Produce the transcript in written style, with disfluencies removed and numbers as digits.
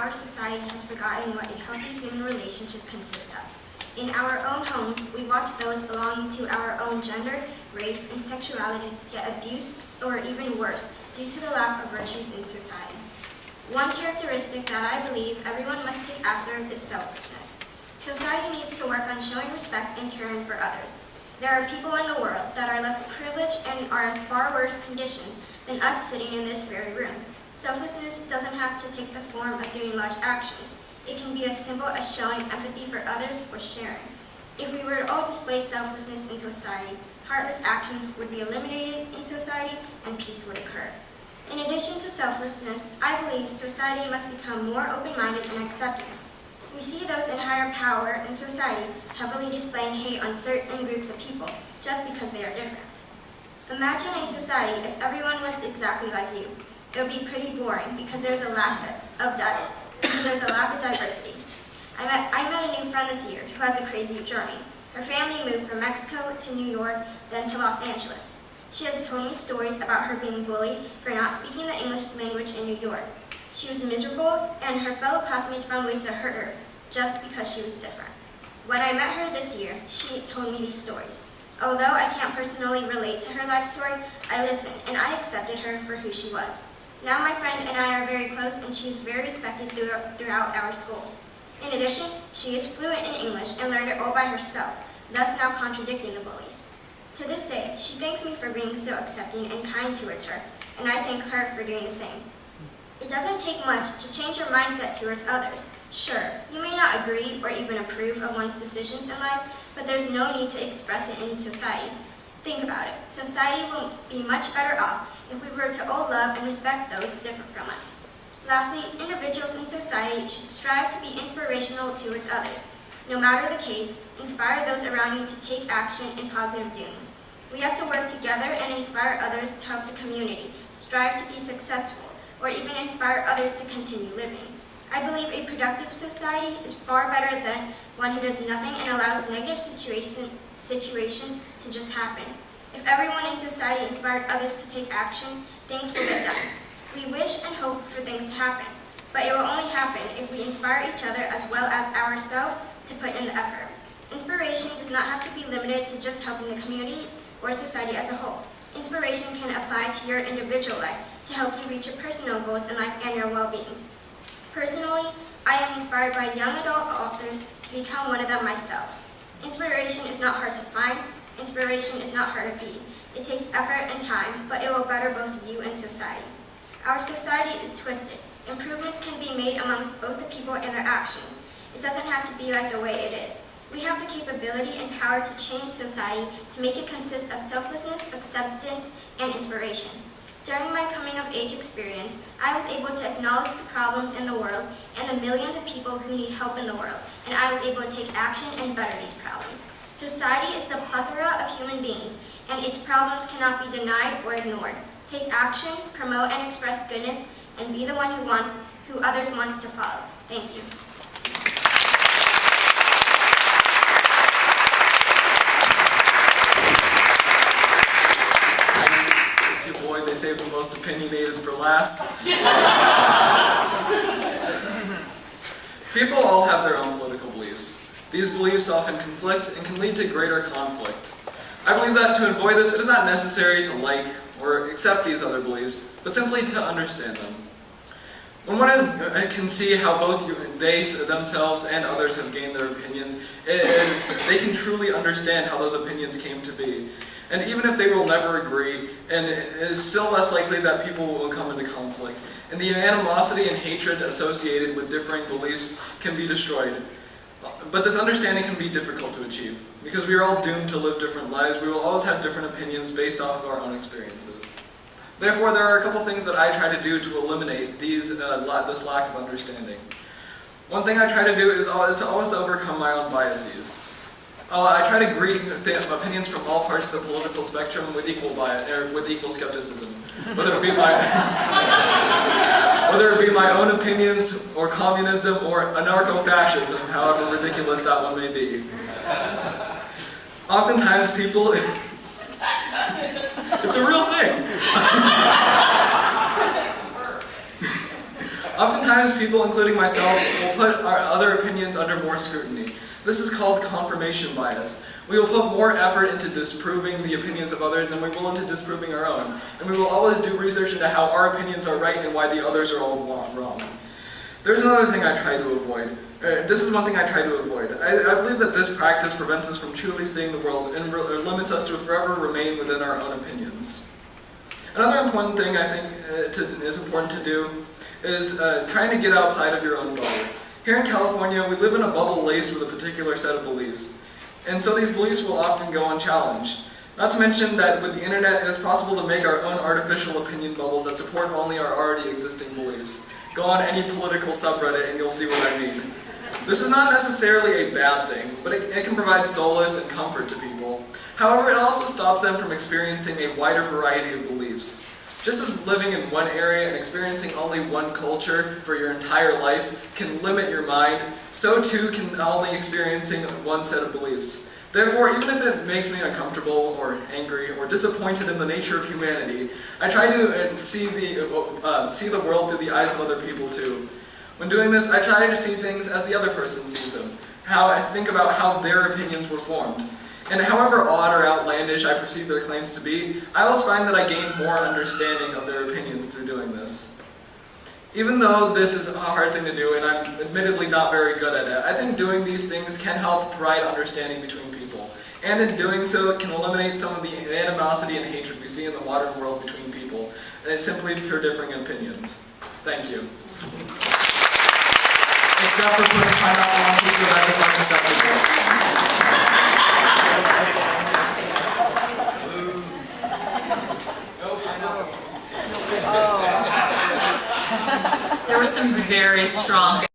our society has forgotten what a healthy human relationship consists of. In our own homes, we watch those belonging to our own gender, race, and sexuality get abused, or even worse, due to the lack of virtues in society. One characteristic that I believe everyone must take after is selflessness. Society needs to work on showing respect and caring for others. There are people in the world that are less privileged and are in far worse conditions than us sitting in this very room. Selflessness doesn't have to take the form of doing large actions. It can be as simple as showing empathy for others or sharing. If we were to all display selflessness in society, heartless actions would be eliminated in society and peace would occur. In addition to selflessness, I believe society must become more open-minded and accepting. We see those in higher power in society heavily displaying hate on certain groups of people just because they are different. Imagine a society if everyone was exactly like you. It would be pretty boring because there's a lack of diversity. I met a new friend this year who has a crazy journey. Her family moved from Mexico to New York, then to Los Angeles. She has told me stories about her being bullied for not speaking the English language in New York. She was miserable, and her fellow classmates found ways to hurt her just because she was different. When I met her this year, she told me these stories. Although I can't personally relate to her life story, I listened, and I accepted her for who she was. Now my friend and I are very close, and she is very respected throughout our school. In addition, she is fluent in English and learned it all by herself, thus now contradicting the bullies. To this day, she thanks me for being so accepting and kind towards her, and I thank her for doing the same. It doesn't take much to change your mindset towards others. Sure, you may not agree or even approve of one's decisions in life, but there's no need to express it in society. Think about it. Society will be much better off if we were to all love and respect those different from us. Lastly, individuals in society should strive to be inspirational towards others. No matter the case, inspire those around you to take action in positive doings. We have to work together and inspire others to help the community, strive to be successful, or even inspire others to continue living. I believe a productive society is far better than one who does nothing and allows negative situations to just happen. If everyone in society inspired others to take action, things will get done. We wish and hope for things to happen, but it will only happen if we inspire each other as well as ourselves to put in the effort. Inspiration does not have to be limited to just helping the community or society as a whole. Inspiration can apply to your individual life to help you reach your personal goals in life and your well-being. Personally, I am inspired by young adult authors to become one of them myself. Inspiration is not hard to find. Inspiration is not hard to be. It takes effort and time, but it will better both you and society. Our society is twisted. Improvements can be made amongst both the people and their actions. It doesn't have to be like the way it is. We have the capability and power to change society to make it consist of selflessness, acceptance, and inspiration. During my coming-of-age experience, I was able to acknowledge the problems in the world and the millions of people who need help in the world, and I was able to take action and better these problems. Society is the plethora of human beings, and its problems cannot be denied or ignored. Take action, promote and express goodness, and be the one who others wants to follow. Thank you. It's your boy, they saved the most opinionated for last. People all have their own political beliefs. These beliefs often conflict and can lead to greater conflict. I believe that to avoid this, it is not necessary to like or accept these other beliefs, but simply to understand them. When one can see how both they themselves and others have gained their opinions, they can truly understand how those opinions came to be. And even if they will never agree, and it is still less likely that people will come into conflict. And the animosity and hatred associated with differing beliefs can be destroyed. But this understanding can be difficult to achieve, because we are all doomed to live different lives. We will always have different opinions based off of our own experiences. Therefore, there are a couple things that I try to do to eliminate this lack of understanding. One thing I try to do is to always overcome my own biases. I try to greet opinions from all parts of the political spectrum with equal skepticism, whether it be my own opinions, or communism, or anarcho-fascism, however ridiculous that one may be. Oftentimes, people. It's a real thing. Oftentimes, people, including myself, will put our other opinions under more scrutiny. This is called confirmation bias. We will put more effort into disproving the opinions of others than we will into disproving our own. And we will always do research into how our opinions are right and why the others are all wrong. There's another thing I try to avoid. This is one thing I try to avoid. I believe that this practice prevents us from truly seeing the world and limits us to forever remain within our own opinions. Another important thing I think is important to do is trying to get outside of your own bubble. Here in California, we live in a bubble laced with a particular set of beliefs. And so these beliefs will often go unchallenged. Not to mention that with the internet, it is possible to make our own artificial opinion bubbles that support only our already existing beliefs. Go on any political subreddit and you'll see what I mean. This is not necessarily a bad thing, but it can provide solace and comfort to people. However, it also stops them from experiencing a wider variety of beliefs. Just as living in one area and experiencing only one culture for your entire life can limit your mind, so too can only experiencing one set of beliefs. Therefore, even if it makes me uncomfortable or angry or disappointed in the nature of humanity, I try to see the world through the eyes of other people too. When doing this, I try to see things as the other person sees them, how I think about how their opinions were formed. And however odd or outlandish I perceive their claims to be, I always find that I gain more understanding of their opinions through doing this. Even though this is a hard thing to do, and I'm admittedly not very good at it, I think doing these things can help provide understanding between people. And in doing so, it can eliminate some of the animosity and hatred we see in the modern world between people, simply for differing opinions. Thank you. Except for putting pineapple on pizza, that is unacceptable. There were some very strong